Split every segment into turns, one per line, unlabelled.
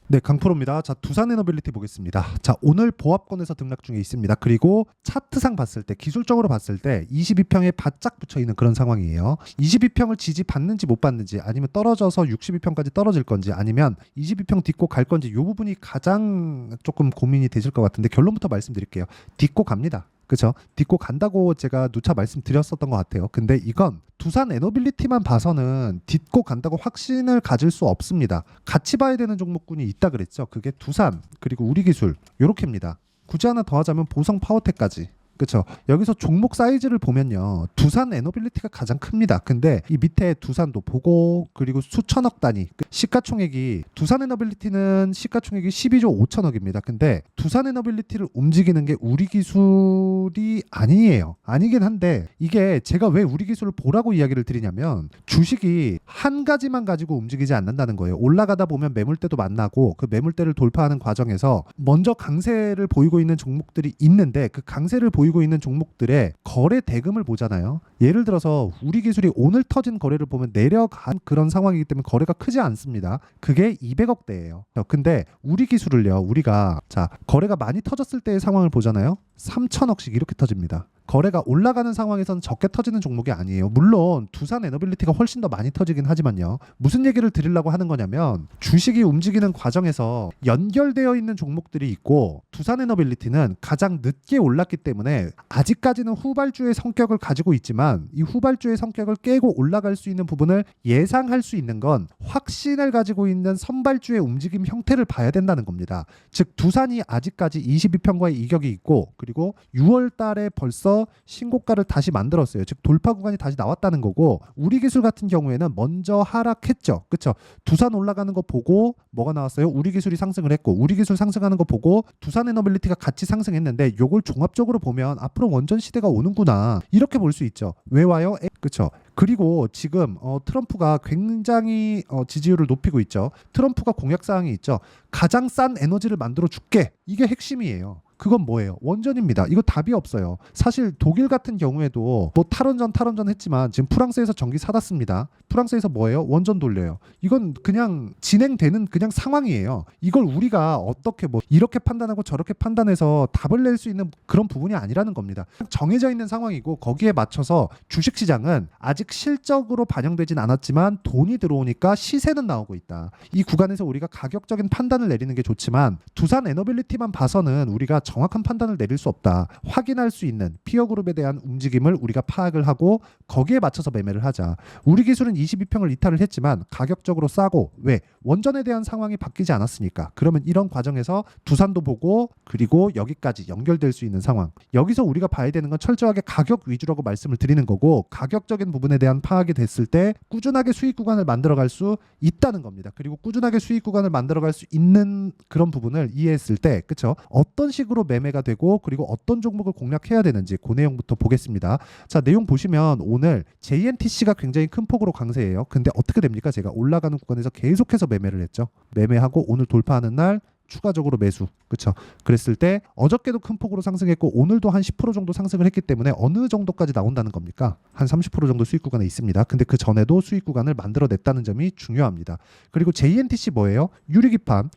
네, 강프로입니다. 자, 두산에너빌리티 보겠습니다. 자, 오늘 보합권에서 등락 중에 있습니다. 그리고 차트상 봤을 때, 기술적으로 봤을 때 22평에 바짝 붙여 있는 그런 상황이에요. 22평을 지지받는지 못 받는지, 아니면 떨어져서 62평까지 떨어질 건지, 아니면 22평 딛고 갈 건지, 이 부분이 가장 조금 고민이 되실 것 같은데, 결론부터 말씀드릴게요. 딛고 갑니다. 그렇죠? 딛고 간다고 제가 누차 말씀드렸었던 것 같아요. 근데 이건 두산 에너빌리티만 봐서는 딛고 간다고 확신을 가질 수 없습니다. 같이 봐야 되는 종목군이 있다 그랬죠. 그게 두산 그리고 우리기술 요렇게입니다. 굳이 하나 더 하자면 보성 파워텍까지. 그렇죠. 여기서 종목 사이즈를 보면요, 두산 에너빌리티가 가장 큽니다. 근데 이 밑에 두산도 보고, 그리고 수천억 단위 시가총액이, 두산 에너빌리티는 시가총액이 12조 5천억입니다. 근데 두산 에너빌리티를 움직이는 게 우리기술이 아니에요. 아니긴 한데, 이게 제가 왜 우리기술을 보라고 이야기를 드리냐면, 주식이 한 가지만 가지고 움직이지 않는다는 거예요. 올라가다 보면 매물대도 만나고, 그 매물대를 돌파하는 과정에서 먼저 강세를 보이고 있는 종목들이 있는데, 그 강세를 보이고 있는 종목들의 거래 대금을 보잖아요. 예를 들어서 우리기술이 오늘 터진 거래를 보면 내려간 그런 상황이기 때문에 거래가 크지 않습니다. 그게 200억대예요. 근데 우리기술을요, 우리가 자, 거래가 많이 터졌을 때의 상황을 보잖아요. 3천억씩 이렇게 터집니다. 거래가 올라가는 상황에서는 적게 터지는 종목이 아니에요. 물론 두산 에너빌리티가 훨씬 더 많이 터지긴 하지만요. 무슨 얘기를 드리려고 하는 거냐면, 주식이 움직이는 과정에서 연결되어 있는 종목들이 있고, 두산 에너빌리티는 가장 늦게 올랐기 때문에 아직까지는 후발주의 성격을 가지고 있지만, 이 후발주의 성격을 깨고 올라갈 수 있는 부분을 예상할 수 있는 건 확신을 가지고 있는 선발주의 움직임 형태를 봐야 된다는 겁니다. 즉 두산이 아직까지 22평과의 이격이 있고, 그리고 6월 달에 벌써 신고가를 다시 만들었어요. 즉 돌파 구간이 다시 나왔다는 거고, 우리기술 같은 경우에는 먼저 하락했죠. 그렇죠? 두산 올라가는 거 보고 뭐가 나왔어요? 우리기술이 상승을 했고, 우리기술 상승하는 거 보고 두산에너빌리티가 같이 상승했는데, 요걸 종합적으로 보면 앞으로 원전 시대가 오는구나, 이렇게 볼 수 있죠. 왜 와요? 그렇죠? 그리고 지금 트럼프가 굉장히 지지율을 높이고 있죠. 트럼프가 공약사항이 있죠. 가장 싼 에너지를 만들어 줄게. 이게 핵심이에요. 그건 뭐예요? 원전입니다. 이거 답이 없어요. 사실 독일 같은 경우에도 뭐 탈원전 했지만 지금 프랑스에서 전기 사놨습니다. 프랑스에서 뭐예요? 원전 돌려요. 이건 그냥 진행되는 그냥 상황이에요. 이걸 우리가 어떻게 뭐 이렇게 판단하고 저렇게 판단해서 답을 낼 수 있는 그런 부분이 아니라는 겁니다. 정해져 있는 상황이고, 거기에 맞춰서 주식시장은 아직 실적으로 반영되진 않았지만 돈이 들어오니까 시세는 나오고 있다. 이 구간에서 우리가 가격적인 판단을 내리는 게 좋지만, 두산 에너빌리티만 봐서는 우리가 정확한 판단을 내릴 수 없다. 확인할 수 있는 피어그룹에 대한 움직임을 우리가 파악을 하고 거기에 맞춰서 매매를 하자. 우리기술은 22평을 이탈을 했지만 가격적으로 싸고, 왜? 원전에 대한 상황이 바뀌지 않았으니까. 그러면 이런 과정에서 두산도 보고, 그리고 여기까지 연결될 수 있는 상황, 여기서 우리가 봐야 되는 건 철저하게 가격 위주라고 말씀을 드리는 거고, 가격적인 부분에 대한 파악이 됐을 때 꾸준하게 수익 구간을 만들어갈 수 있다는 겁니다. 그리고 꾸준하게 수익 구간을 만들어갈 수 있는 그런 부분을 이해했을 때, 그쵸? 어떤 식으로 매매가 되고, 그리고 어떤 종목을 공략해야 되는지 그 내용부터 보겠습니다. 자, 내용 보시면 오늘 JNTC가 굉장히 큰 폭으로 강세예요. 근데 어떻게 됩니까? 제가 올라가는 구간에서 계속해서 매매를 했죠. 매매하고 오늘 돌파하는 날 추가적으로 매수. 그렇죠? 그랬을 때 어저께도 큰 폭으로 상승했고, 오늘도 한 10% 정도 상승을 했기 때문에 어느 정도까지 나온다는 겁니까? 한 30% 정도 수익 구간에 있습니다. 근데 그 전에도 수익 구간을 만들어냈다는 점이 중요합니다. 그리고 JNTC 뭐예요? 유리기판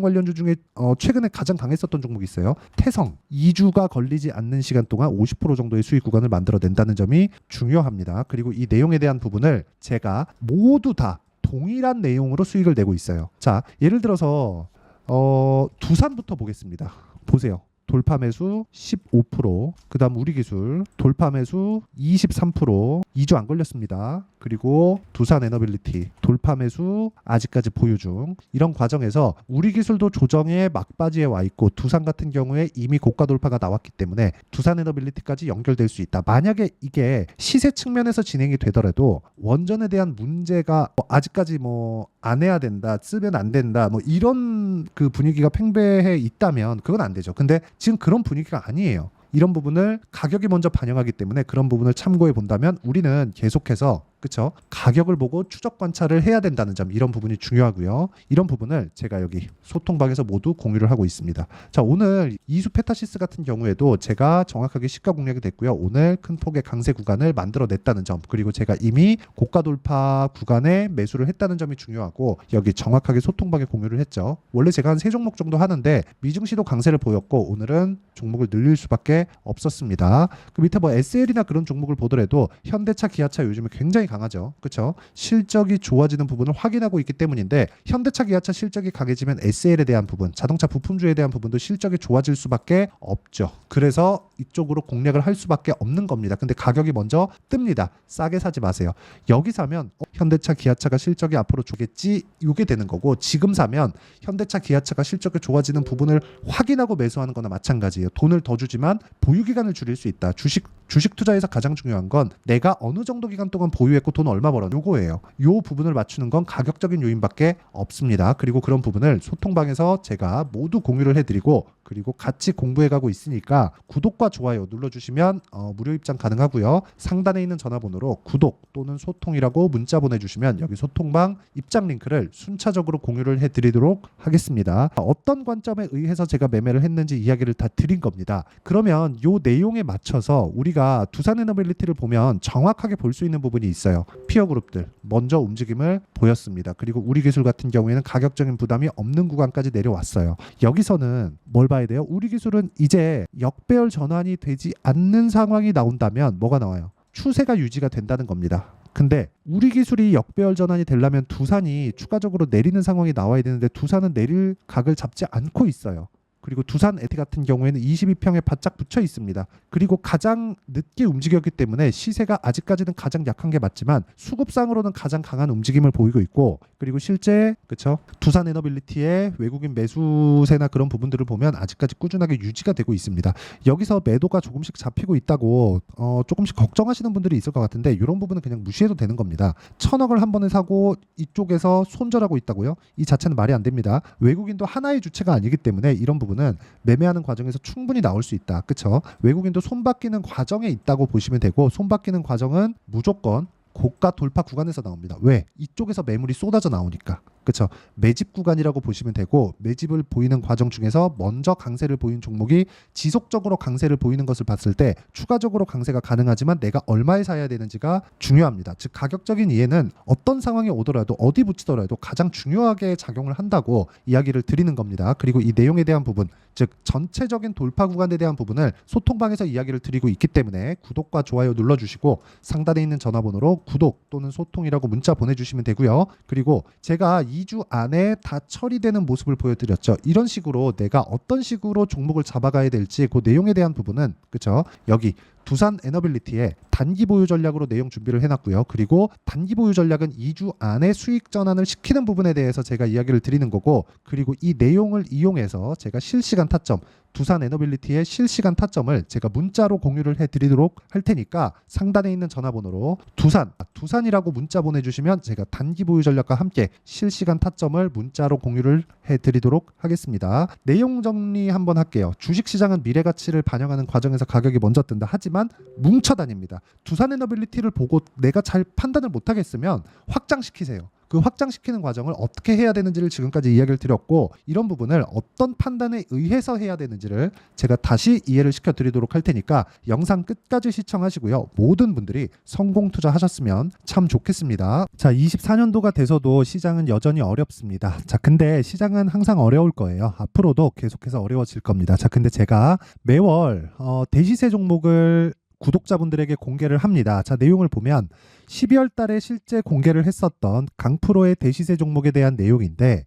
관련주 중에 최근에 가장 강했었던 종목이 있어요. 태성. 2주가 걸리지 않는 시간 동안 50% 정도의 수익 구간을 만들어낸다는 점이 중요합니다. 그리고 이 내용에 대한 부분을 제가 모두 다 동일한 내용으로 수익을 내고 있어요. 자, 예를 들어서 두산부터 보겠습니다. 보세요. 돌파 매수 15%, 그 다음 우리기술 돌파 매수 23%, 2주 안 걸렸습니다. 그리고 두산 에너빌리티 돌파 매수 아직까지 보유 중. 이런 과정에서 우리기술도 조정의 막바지에 와 있고, 두산 같은 경우에 이미 고가 돌파가 나왔기 때문에 두산 에너빌리티까지 연결될 수 있다. 만약에 이게 시세 측면에서 진행이 되더라도 원전에 대한 문제가 아직까지 뭐 안 해야 된다, 쓰면 안 된다, 뭐 이런 그 분위기가 팽배해 있다면 그건 안 되죠. 근데 지금 그런 분위기가 아니에요. 이런 부분을 가격이 먼저 반영하기 때문에 그런 부분을 참고해 본다면 우리는 계속해서 그쵸? 가격을 보고 추적 관찰을 해야 된다는 점, 이런 부분이 중요하고요. 이런 부분을 제가 여기 소통방에서 모두 공유를 하고 있습니다. 자, 오늘 이수 페타시스 같은 경우에도 제가 정확하게 시가 공략이 됐고요. 오늘 큰 폭의 강세 구간을 만들어냈다는 점, 그리고 제가 이미 고가 돌파 구간에 매수를 했다는 점이 중요하고, 여기 정확하게 소통방에 공유를 했죠. 원래 제가 한 3종목 정도 하는데 미증시도 강세를 보였고 오늘은 종목을 늘릴 수밖에 없었습니다. 그 밑에 뭐 SL이나 그런 종목을 보더라도 현대차, 기아차 요즘에 굉장히 강하죠. 그렇죠? 실적이 좋아지는 부분을 확인하고 있기 때문인데, 현대차, 기아차 실적이 강해지면 SL에 대한 부분, 자동차 부품주에 대한 부분도 실적이 좋아질 수밖에 없죠. 그래서 이쪽으로 공략을 할 수밖에 없는 겁니다. 근데 가격이 먼저 뜹니다. 싸게 사지 마세요. 여기 사면 현대차, 기아차가 실적이 앞으로 좋겠지, 이게 되는 거고, 지금 사면 현대차, 기아차가 실적이 좋아지는 부분을 확인하고 매수하는 거나 마찬가지예요. 돈을 더 주지만 보유 기간을 줄일 수 있다. 주식 투자에서 가장 중요한 건 내가 어느 정도 기간 동안 보유했고 돈 얼마 벌었나, 요거예요. 요 부분을 맞추는 건 가격적인 요인밖에 없습니다. 그리고 그런 부분을 소통방에서 제가 모두 공유를 해드리고, 그리고 같이 공부해가고 있으니까 구독과 좋아요 눌러주시면 무료 입장 가능하고요. 상단에 있는 전화번호로 구독 또는 소통이라고 문자 보내주시면 여기 소통방 입장 링크를 순차적으로 공유를 해드리도록 하겠습니다. 어떤 관점에 의해서 제가 매매를 했는지 이야기를 다 드린 겁니다. 그러면 요 내용에 맞춰서 우리가 두산에너빌리티를 보면 정확하게 볼 수 있는 부분이 있어요. 피어 그룹들 먼저 움직임을 보였습니다. 그리고 우리기술 같은 경우에는 가격적인 부담이 없는 구간까지 내려왔어요. 여기서는 뭘 봐야 돼요? 우리기술은 이제 역배열 전환이 되지 않는 상황이 나온다면 뭐가 나와요? 추세가 유지가 된다는 겁니다. 근데 우리 기술이 역배열 전환이 되려면 두산이 추가적으로 내리는 상황이 나와야 되는데, 두산은 내릴 각을 잡지 않고 있어요. 그리고 두산 에티 같은 경우에는 22평에 바짝 붙여 있습니다. 그리고 가장 늦게 움직였기 때문에 시세가 아직까지는 가장 약한 게 맞지만 수급상으로는 가장 강한 움직임을 보이고 있고, 그리고 실제 그쵸, 두산 에너빌리티의 외국인 매수세나 그런 부분들을 보면 아직까지 꾸준하게 유지가 되고 있습니다. 여기서 매도가 조금씩 잡히고 있다고 조금씩 걱정하시는 분들이 있을 것 같은데, 이런 부분은 그냥 무시해도 되는 겁니다. 1,000억을 한 번에 사고 이쪽에서 손절하고 있다고요? 이 자체는 말이 안 됩니다. 외국인도 하나의 주체가 아니기 때문에 이런 부분은 매매하는 과정에서 충분히 나올 수 있다. 그쵸? 외국인도 손바뀌는 과정에 있다고 보시면 되고, 손바뀌는 과정은 무조건 고가 돌파 구간에서 나옵니다. 왜? 이쪽에서 매물이 쏟아져 나오니까. 그렇죠? 매집 구간이라고 보시면 되고, 매집을 보이는 과정 중에서 먼저 강세를 보인 종목이 지속적으로 강세를 보이는 것을 봤을 때 추가적으로 강세가 가능하지만 내가 얼마에 사야 되는지가 중요합니다. 즉 가격적인 이해는 어떤 상황이 오더라도 어디 붙이더라도 가장 중요하게 작용을 한다고 이야기를 드리는 겁니다. 그리고 이 내용에 대한 부분, 즉 전체적인 돌파 구간에 대한 부분을 소통방에서 이야기를 드리고 있기 때문에 구독과 좋아요 눌러주시고, 상단에 있는 전화번호로 구독 또는 소통이라고 문자 보내주시면 되고요. 그리고 제가 2주 안에 다 처리되는 모습을 보여드렸죠. 이런 식으로 내가 어떤 식으로 종목을 잡아가야 될지 그 내용에 대한 부분은 그쵸, 여기 두산 에너빌리티의 단기 보유 전략으로 내용 준비를 해놨고요. 그리고 단기 보유 전략은 2주 안에 수익 전환을 시키는 부분에 대해서 제가 이야기를 드리는 거고, 그리고 이 내용을 이용해서 제가 실시간 타점, 두산 에너빌리티의 실시간 타점을 제가 문자로 공유를 해드리도록 할 테니까 상단에 있는 전화번호로 두산이라고 문자 보내주시면 제가 단기 보유 전략과 함께 실시간 타점을 문자로 공유를 해드리도록 하겠습니다. 내용 정리 한번 할게요. 주식시장은 미래가치를 반영하는 과정에서 가격이 먼저 뜬다. 하지만 뭉쳐 다닙니다. 두산 에너빌리티를 보고 내가 잘 판단을 못하겠으면 확장시키세요. 그 확장시키는 과정을 어떻게 해야 되는지를 지금까지 이야기를 드렸고, 이런 부분을 어떤 판단에 의해서 해야 되는지를 제가 다시 이해를 시켜드리도록 할 테니까 영상 끝까지 시청하시고요. 모든 분들이 성공 투자하셨으면 참 좋겠습니다. 자, 24년도가 돼서도 시장은 여전히 어렵습니다. 자, 근데 시장은 항상 어려울 거예요. 앞으로도 계속해서 어려워질 겁니다. 자, 근데 제가 매월 대시세 종목을 구독자분들에게 공개를 합니다. 자, 내용을 보면 12월 달에 실제 공개를 했었던 강프로의 대시세 종목에 대한 내용인데,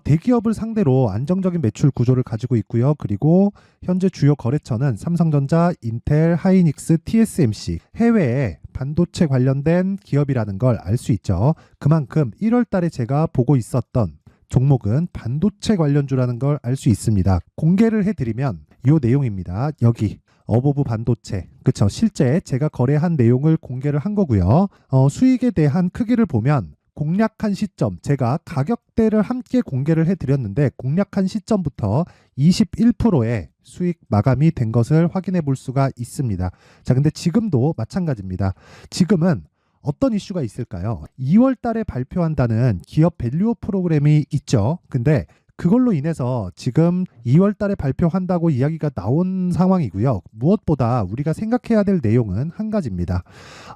대기업을 상대로 안정적인 매출 구조를 가지고 있고요. 그리고 현재 주요 거래처는 삼성전자, 인텔, 하이닉스, TSMC, 해외에 반도체 관련된 기업이라는 걸 알 수 있죠. 그만큼 1월 달에 제가 보고 있었던 종목은 반도체 관련주라는 걸 알 수 있습니다. 공개를 해드리면 이 내용입니다. 여기 어보브 반도체, 그쵸? 실제 제가 거래한 내용을 공개를 한 거고요. 수익에 대한 크기를 보면 공략한 시점, 제가 가격대를 함께 공개를 해드렸는데 공략한 시점부터 21%의 수익 마감이 된 것을 확인해 볼 수가 있습니다. 자, 근데 지금도 마찬가지입니다. 지금은 어떤 이슈가 있을까요? 2월 달에 발표한다는 기업 밸류업 프로그램이 있죠. 근데 그걸로 인해서 지금 2월 달에 발표한다고 이야기가 나온 상황이고요. 무엇보다 우리가 생각해야 될 내용은 한 가지입니다.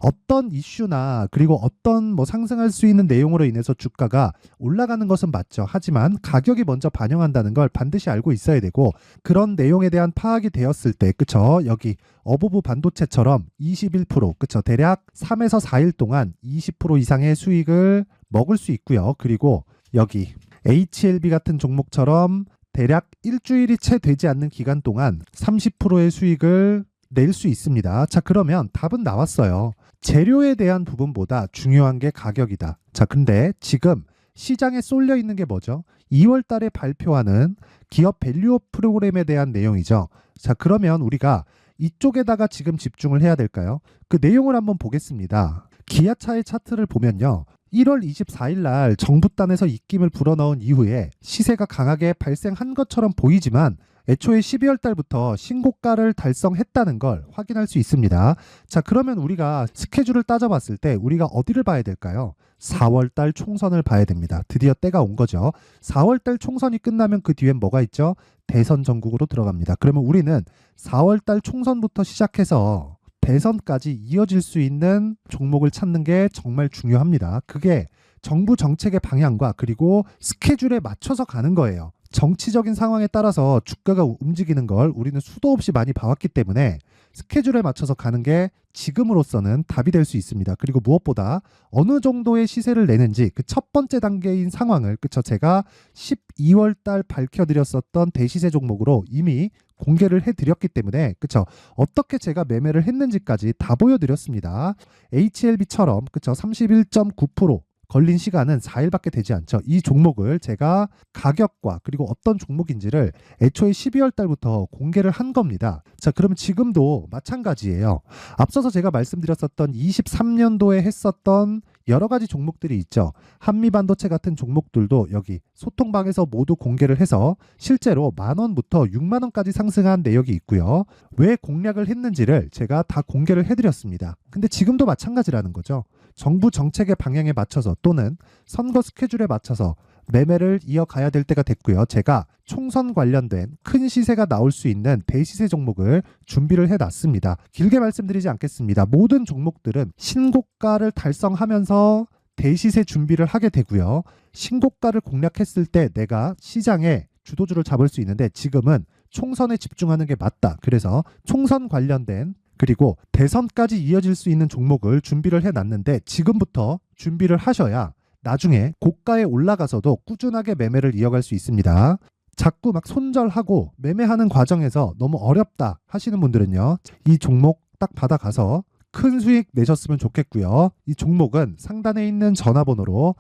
어떤 이슈나 그리고 어떤 상승할 수 있는 내용으로 인해서 주가가 올라가는 것은 맞죠. 하지만 가격이 먼저 반영한다는 걸 반드시 알고 있어야 되고, 그런 내용에 대한 파악이 되었을 때, 그쵸? 여기 어부부 반도체처럼 21%, 그쵸? 대략 3에서 4일 동안 20% 이상의 수익을 먹을 수 있고요. 그리고 여기 HLB 같은 종목처럼 대략 일주일이 채 되지 않는 기간 동안 30%의 수익을 낼 수 있습니다. 자, 그러면 답은 나왔어요. 재료에 대한 부분보다 중요한 게 가격이다. 자, 근데 지금 시장에 쏠려 있는 게 뭐죠? 2월 달에 발표하는 기업 밸류업 프로그램에 대한 내용이죠. 자, 그러면 우리가 이쪽에다가 지금 집중을 해야 될까요? 그 내용을 한번 보겠습니다. 기아차의 차트를 보면요. 1월 24일 날 정부단에서 입김을 불어넣은 이후에 시세가 강하게 발생한 것처럼 보이지만 애초에 12월 달부터 신고가를 달성했다는 걸 확인할 수 있습니다. 자, 그러면 우리가 스케줄을 따져봤을 때 우리가 어디를 봐야 될까요? 4월 달 총선을 봐야 됩니다. 드디어 때가 온 거죠. 4월 달 총선이 끝나면 그 뒤엔 뭐가 있죠? 대선 전국으로 들어갑니다. 그러면 우리는 4월 달 총선부터 시작해서 대선까지 이어질 수 있는 종목을 찾는 게 정말 중요합니다. 그게 정부 정책의 방향과 그리고 스케줄에 맞춰서 가는 거예요. 정치적인 상황에 따라서 주가가 움직이는 걸 우리는 수도 없이 많이 봐왔기 때문에 스케줄에 맞춰서 가는 게 지금으로서는 답이 될 수 있습니다. 그리고 무엇보다 어느 정도의 시세를 내는지 그 첫 번째 단계인 상황을, 그쵸? 제가 12월 달 밝혀드렸었던 대시세 종목으로 이미 공개를 해드렸기 때문에, 그쵸? 어떻게 제가 매매를 했는지까지 다 보여드렸습니다. HLB처럼, 그쵸? 31.9% 걸린 시간은 4일밖에 되지 않죠. 이 종목을 제가 가격과 그리고 어떤 종목인지를 애초에 12월 달부터 공개를 한 겁니다. 자, 그러면 지금도 마찬가지예요. 앞서서 제가 말씀드렸었던 23년도에 했었던 여러 가지 종목들이 있죠. 한미반도체 같은 종목들도 여기 소통방에서 모두 공개를 해서 실제로 10,000원부터 60,000원까지 상승한 내역이 있고요. 왜 공략을 했는지를 제가 다 공개를 해드렸습니다. 근데 지금도 마찬가지라는 거죠. 정부 정책의 방향에 맞춰서 또는 선거 스케줄에 맞춰서 매매를 이어가야 될 때가 됐고요. 제가 총선 관련된 큰 시세가 나올 수 있는 대시세 종목을 준비를 해놨습니다. 길게 말씀드리지 않겠습니다. 모든 종목들은 신고가를 달성하면서 대시세 준비를 하게 되고요. 신고가를 공략했을 때 내가 시장에 주도주를 잡을 수 있는데 지금은 총선에 집중하는 게 맞다. 그래서 총선 관련된 그리고 대선까지 이어질 수 있는 종목을 준비를 해놨는데 지금부터 준비를 하셔야 나중에 고가에 올라가서도 꾸준하게 매매를 이어갈 수 있습니다. 자꾸 막 손절하고 매매하는 과정에서 너무 어렵다 하시는 분들은요. 이 종목 딱 받아가서 큰 수익 내셨으면 좋겠고요. 이 종목은 상단에 있는 전화번호로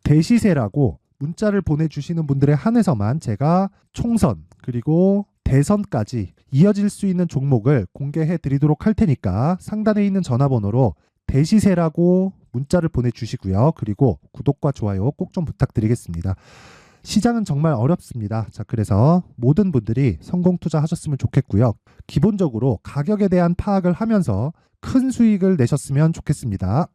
대시세라고 문자를 보내주시는 분들에 한해서만 제가 총선 그리고 대선까지 이어질 수 있는 종목을 공개해 드리도록 할 테니까 상단에 있는 전화번호로 대시세라고 문자를 보내주시고요. 그리고 구독과 좋아요 꼭 좀 부탁드리겠습니다. 시장은 정말 어렵습니다. 자, 그래서 모든 분들이 성공 투자하셨으면 좋겠고요. 기본적으로 가격에 대한 파악을 하면서 큰 수익을 내셨으면 좋겠습니다.